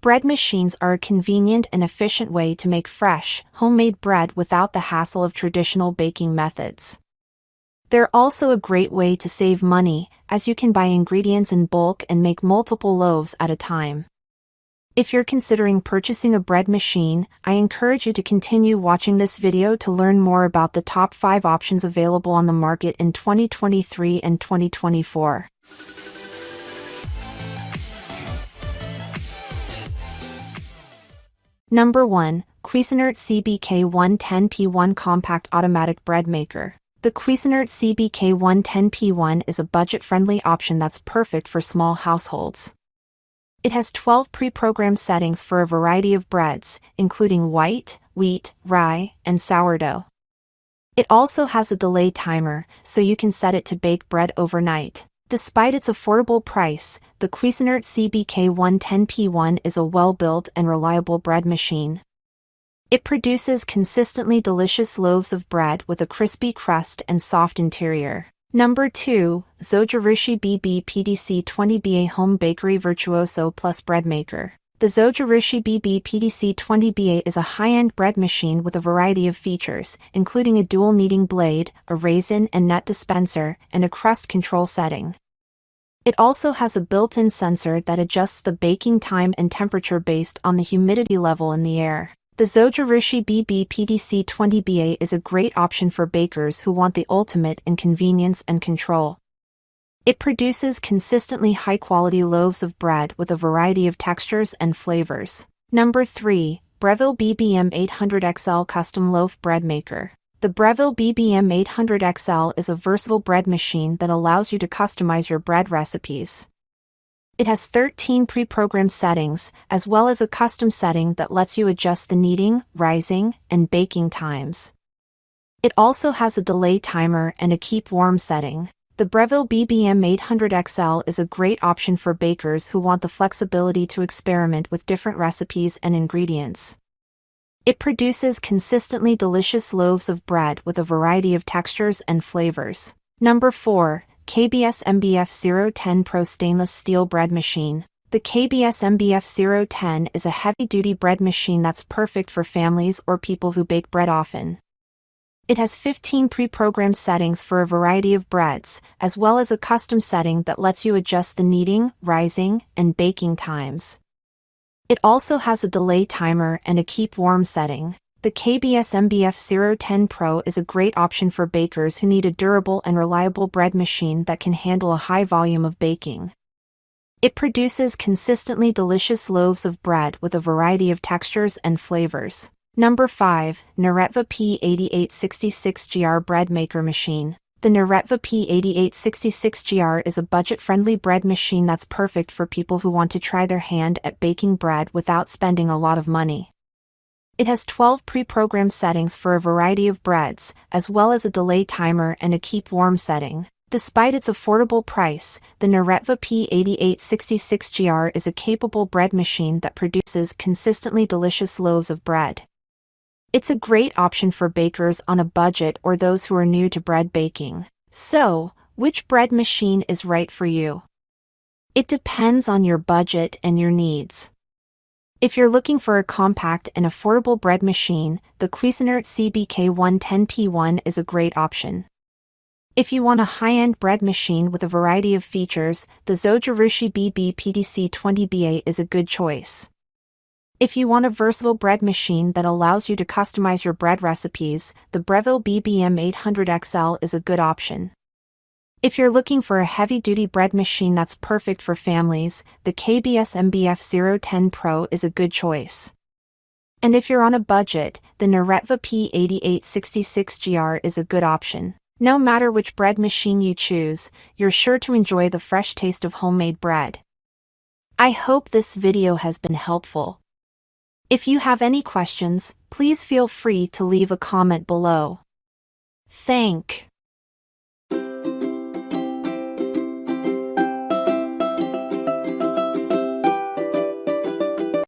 Bread machines are a convenient and efficient way to make fresh, homemade bread without the hassle of traditional baking methods. They're also a great way to save money, as you can buy ingredients in bulk and make multiple loaves at a time. If you're considering purchasing a bread machine, I encourage you to continue watching this video to learn more about the top 5 options available on the market in 2023 and 2024. Number 1. Cuisinart CBK-110P1 Compact Automatic Bread Maker. The Cuisinart CBK-110P1 is a budget-friendly option that's perfect for small households. It has 12 pre-programmed settings for a variety of breads, including white, wheat, rye, and sourdough. It also has a delay timer, so you can set it to bake bread overnight. Despite its affordable price, the Cuisinart CBK-110P1 is a well-built and reliable bread machine. It produces consistently delicious loaves of bread with a crispy crust and soft interior. Number 2. Zojirushi BB-PDC-20BA Home Bakery Virtuoso Plus Bread Maker. The Zojirushi BB-PDC-20BA is a high-end bread machine with a variety of features, including a dual kneading blade, a raisin and nut dispenser, and a crust control setting. It also has a built-in sensor that adjusts the baking time and temperature based on the humidity level in the air. The Zojirushi BB-PDC-20BA is a great option for bakers who want the ultimate in convenience and control. It produces consistently high-quality loaves of bread with a variety of textures and flavors. Number 3. Breville BBM 800XL Custom Loaf Bread Maker. The Breville BBM 800XL is a versatile bread machine that allows you to customize your bread recipes. It has 13 pre-programmed settings, as well as a custom setting that lets you adjust the kneading, rising, and baking times. It also has a delay timer and a keep warm setting. The Breville BBM 800XL is a great option for bakers who want the flexibility to experiment with different recipes and ingredients. It produces consistently delicious loaves of bread with a variety of textures and flavors. Number 4. KBS MBF 010 Pro Stainless Steel Bread Machine. The KBS MBF 010 is a heavy-duty bread machine that's perfect for families or people who bake bread often. It has 15 pre-programmed settings for a variety of breads, as well as a custom setting that lets you adjust the kneading, rising, and baking times. It also has a delay timer and a keep warm setting. The KBS MBF 010 Pro is a great option for bakers who need a durable and reliable bread machine that can handle a high volume of baking. It produces consistently delicious loaves of bread with a variety of textures and flavors. Number 5. Naretva P8866GR Bread Maker Machine. The Naretva P8866GR is a budget-friendly bread machine that's perfect for people who want to try their hand at baking bread without spending a lot of money. It has 12 pre-programmed settings for a variety of breads, as well as a delay timer and a keep warm setting. Despite its affordable price, the Naretva P8866GR is a capable bread machine that produces consistently delicious loaves of bread. It's a great option for bakers on a budget or those who are new to bread baking. So, which bread machine is right for you? It depends on your budget and your needs. If you're looking for a compact and affordable bread machine, the Cuisinart CBK-110P1 is a great option. If you want a high-end bread machine with a variety of features, the Zojirushi BB-PDC-20BA is a good choice. If you want a versatile bread machine that allows you to customize your bread recipes, the Breville BBM 800XL is a good option. If you're looking for a heavy-duty bread machine that's perfect for families, the KBS MBF 010 Pro is a good choice. And if you're on a budget, the Naretva P8866GR is a good option. No matter which bread machine you choose, you're sure to enjoy the fresh taste of homemade bread. I hope this video has been helpful. If you have any questions, please feel free to leave a comment below. Thank you.